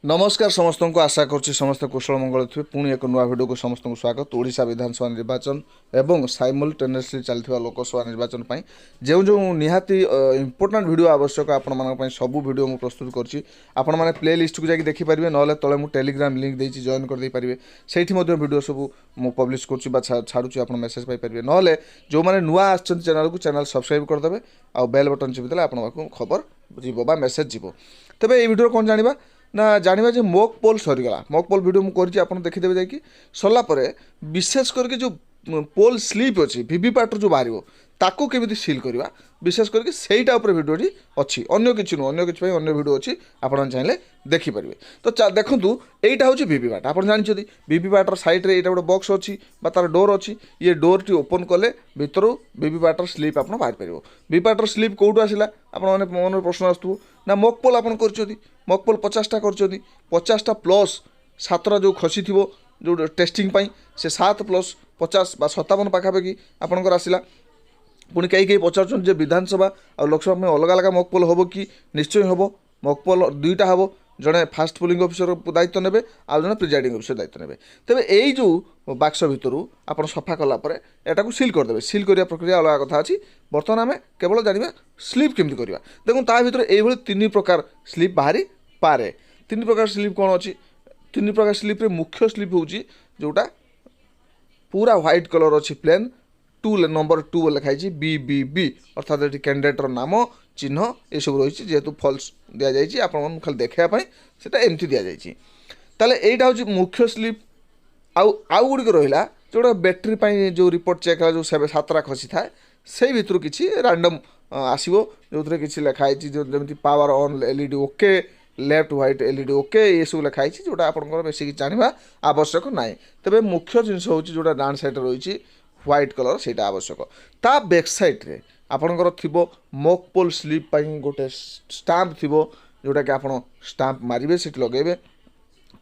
नमस्कार समस्त को आशा करुच्ची समस्त कुशल मंगल थे पुणी एक नुआ भिडियो को समस्त को स्वागत। ओडिशा विधानसभा निर्वाचन एवं साइमल्टेनियसली चलता लोकसभा निर्वाचन जो जो निहाती इंपोर्टाट भिडियो आवश्यक आपण सब भिडियो मुझे प्रस्तुत करुच्ची। आपण मैंने प्ले लिस्ट को जाकि देखिपारे ना तले मुझे टेलीग्राम लिंक देती जॉइन करदे पारे से भिडियो सब मुझे पब्लिश करुच्ची छाड़ुची आप मेसेज पाइपर ना जो मैंने नुआ आसान चैनल को चैनल सब्सक्राइब करदे आ बेल बटन चिपिदेले आपको खबर जीव मेसेज जीव। तेज ये भिडियो कौन जाना ना जाना जे मॉक पोल सरीगला मॉक पोल वीडियो मुझे आप देखीदेवे जाकि सरला विशेष करके जो पोल स्लीप अच्छी वीवीपैट जो बाहर ताकू केमी सिल करवा विशेष करके सहीटा उपर भिडियोटी अच्छी अन्य किसी नुह अन्य किसी अन्य भिडियो अच्छी आपड़ चाहिए देखिपारे। तो देखूँ यहीटा हूँ वीवीपैट आप जानते वीवीपैटर सैड्रे यहाँ गोटे बक्स अच्छी तार डोर अच्छी ये डोर टी ओपन कले भितर वीवीपैटर स्लीप आप बाहर पार वीवीपैटर स्लीप कौटू आसला आपने मन प्रश्न आसू ना मॉक पोल आप मॉक पोल 50टा कर 50टा प्लस 7टा जो खसी थी जो टेस्टिंग से 7 प्लस 50 बा 57 पाखापाखि आपंकर आसला। पुणी कई पचार विधानसभा और लोकसभा में अलग अलग मॉक पोल हम कि निश्चय हम मॉक पोल दुईटा हम जड़े फास्ट पोलिंग ऑफिसर दायित्व ने आउ जड़े प्रिजाइडिंग ऑफिसर दायित्व ने तेज यही जो बाक्स भितर आप सफा कलापर एटा सील करदे सील करने प्रक्रिया अलग कथा अच्छी। बर्तमान आम केवल जाना स्लीप केमती करवा देखो ता भर ये 3 प्रकार स्लीप बाहरी पारे 3 प्रकार स्लीप कौन अच्छी 3 प्रकार स्लीप रे मुख्य स्लीप हूँ जोटा पूरा व्हाइट कलर अच्छी प्लेन 2 नंबर 2 लिखाई BBB अर्थात ये कैंडिडेटर नाम चिन्ह ये सब रही जेहेतु फल्स दि जाए आप खाली देखापी से एमती दि जाए ताले यहीटा हूँ मुख्य स्लीप आउ गुड़िक रहा जोटा बैटेरी जो रिपोर्ट चेक है जो 7टा खसी थाए से भितर किसी रैंडम आसो जो कि लिखाई जमी power on LED okay left white LED okay ये सब लिखाई जोटा आप बेस जाना आवश्यक ना। तेज मुख्य जिनस हूँ जोटा डाण साइड रही व्हाइट कलर से आवश्यक ता बैक साइड्रे आपणकर थी मॉक पोल स्लीप गोटे स्टाम्प थी जोटा कि आप स्टाम्प मारे से लगे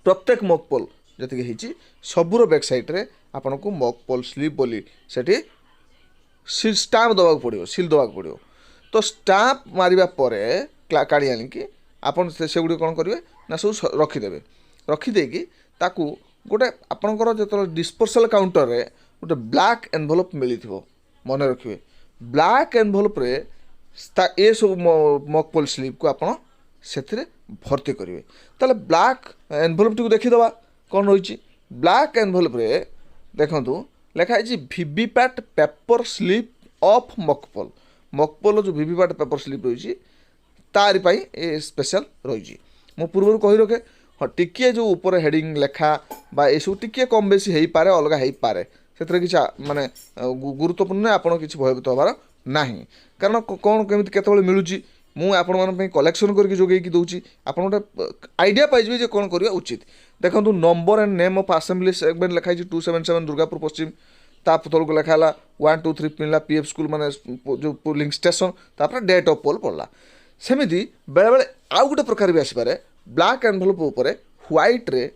प्रत्येक मॉक पोल जी सबूर बैक साइड्रे आपन को मॉक पोल स्लीप बोली से स्टाम्प दवाक पड़ो सिल दवाक पड़ो। तो स्टाम्प मारिबा परे काढ़ी आनिकी आपन से गुड़ी कौन करेंगे ना सब रखीदे रखीदेकी ताकू गोटे आपणकर जो डिस्पोजल काउंटर रे गोटे ब्लैक एनवेलप मिली मन रखिए ब्लैक एनवेलप रे ये सब मॉक पोल स्लीप को आपड़ से भर्ती करेंगे ताले ब्लैक एनवेलप टी देखीदे कौन रही ब्लैक एनवेलप रे देखु लिखाई VVPAT paper sleep of mock poll जो वीवीपैट पेपर स्लीप रही तारि ये स्पेशल रही मु पूर्व कही रखे हाँ टिके जो ऊपर हेडिंग लेखा बा ये सब टिके कम बेसी हो पारे अलग हो पारे से किसी माने गुरुत्वपूर्ण आपड़ किसी भयभीत हबार ना कारण कौन केमी केतबेले मिलूँ मुझे कलेक्शन करके जोगेकी दूसरी आप गोटे आइडिया पाइबे जे कौन करवा उचित। देखो number and name of assembly segment लिखाई 277 दुर्गापुर पश्चिम ता तौक लिखा 1 2 3 मिलला PF स्कूल माने जो पोलिंग स्टेशन तापर डेट ऑफ पोल पड़ला सेमिति बेले बेले आउ गोटे प्रकार भी आसपे ब्लैक एनवेलप उपर व्हाइट रे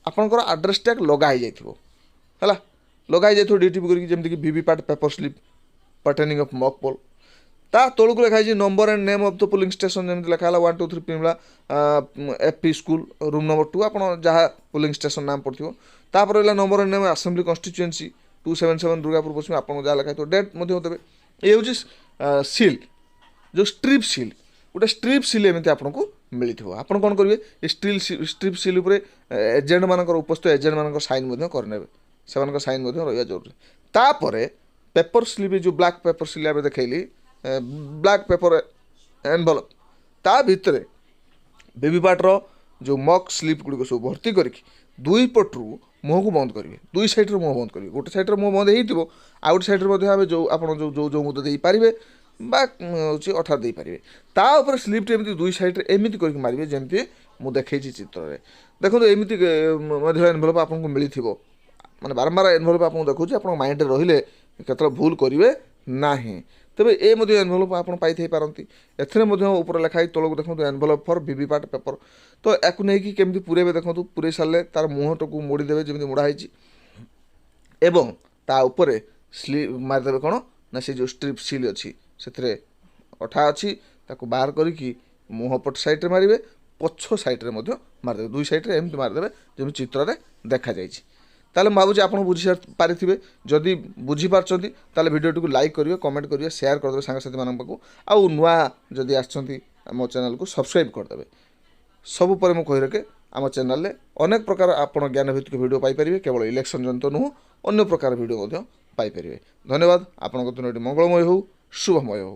आपनकर एड्रेस टैग लगा जाइथिबो है लगा जाइथिबो DTP करके जेमति VVPAT paper slip pertaining of mock poll ता तौक लिखाई number and name of the polling station जमी लिखा 1 2 3 मिलला FP स्कूल रूम नंबर 2 आप जहाँ पोलिंग स्टेशन नाम पड़ो तापर रहा number and name assembly constituency 277 Durgapur Paschim आप जहाँ लिखाई डेट देवे ये हूँ सील जो स्ट्रिप सील गोटे स्ट्रिप सील एमती आपको मिली आप कौन करेंगे स्ट्रिप सील एजेंट मान उपस्थित एजेंट मान साइन करने से साइन रहा जरूरी तापर पेपर स्लिप जो ब्लैक पेपर स्लिप देखली ब्लैक पेपर एनवेलप ता भितर वीवीपैट्र जो मॉक स्लिप गुड़िक सब भर्ती करके दुई पटू मुह को बंद करेंगे दुई साइड्रे मुह बंद करेंगे गोटे साइड्रे मुह बंद हो आउ गोटे साइड्रे जो आप जो मुद देपारे हूँ अठार देपारे तापर स्लिप एमती दुई साइड्रे एमती करके मारे जमी मुझे देखी चित्र में देखो एमती एनवेलप आपको मिली माने बारंबार एनवेलप आपको देखा आप माइंड रहिले केत भूल करेंगे ना तेरे ये एनवेलप आप पारती ऊपर लिखाई तौक देखो एनवेलप फॉर वीवीपैट पेपर तो याकू नहीं केमती पूरेबे देखो पूरे सारे तार मुहटा को मोड़ीदेवे जमी मोड़ाई एवं ता उपरे स्लीप मारिदेवे कौन ना से जो स्ट्रिप सील अच्छी से अठा अच्छी बाहर करके मुँह पट साइड्रे मारे ପଛ ସାଇଡ଼୍ରେ ମଧ୍ୟ ମାରିଦେବେ, ଦୁଇ ସାଇଡ଼୍ରେ ଏମିତି ମାରିଦେବେ ଯେମିତି ଚିତ୍ରରେ ଦେଖାଯାଇଛି। ତାହେଲେ ମୁଁ ଭାବୁଛି ଆପଣ ବୁଝିପାରିଥିବେ। ଯଦି ବୁଝିପାରୁଛନ୍ତି ତାହେଲେ ଭିଡ଼ିଓଟିକୁ ଲାଇକ୍ କରିବେ, କମେଣ୍ଟ କରିବେ, ସେୟାର କରିଦେବେ ସାଙ୍ଗସାଥିମାନଙ୍କ ପାଖକୁ, ଆଉ ନୂଆ ଯଦି ଆସିଛନ୍ତି ମୋ ଚ୍ୟାନେଲକୁ ସବସ୍କ୍ରାଇବ୍ କରିଦେବେ। ସବୁ ପରେ ମୁଁ କହି ରଖେ, ଆମ ଚ୍ୟାନେଲରେ ଅନେକ ପ୍ରକାର ଆପଣ ଜ୍ଞାନଭିତ୍ତିକ ଭିଡ଼ିଓ ପାଇପାରିବେ, କେବଳ ଇଲେକ୍ସନ୍ ଜନିତ ନୁହଁ, ଅନ୍ୟ ପ୍ରକାର ଭିଡ଼ିଓ ମଧ୍ୟ ପାଇପାରିବେ। ଧନ୍ୟବାଦ। ଆପଣଙ୍କ ଦିନଟି ମଙ୍ଗଳମୟ ହେଉ, ଶୁଭମୟ ହେଉ।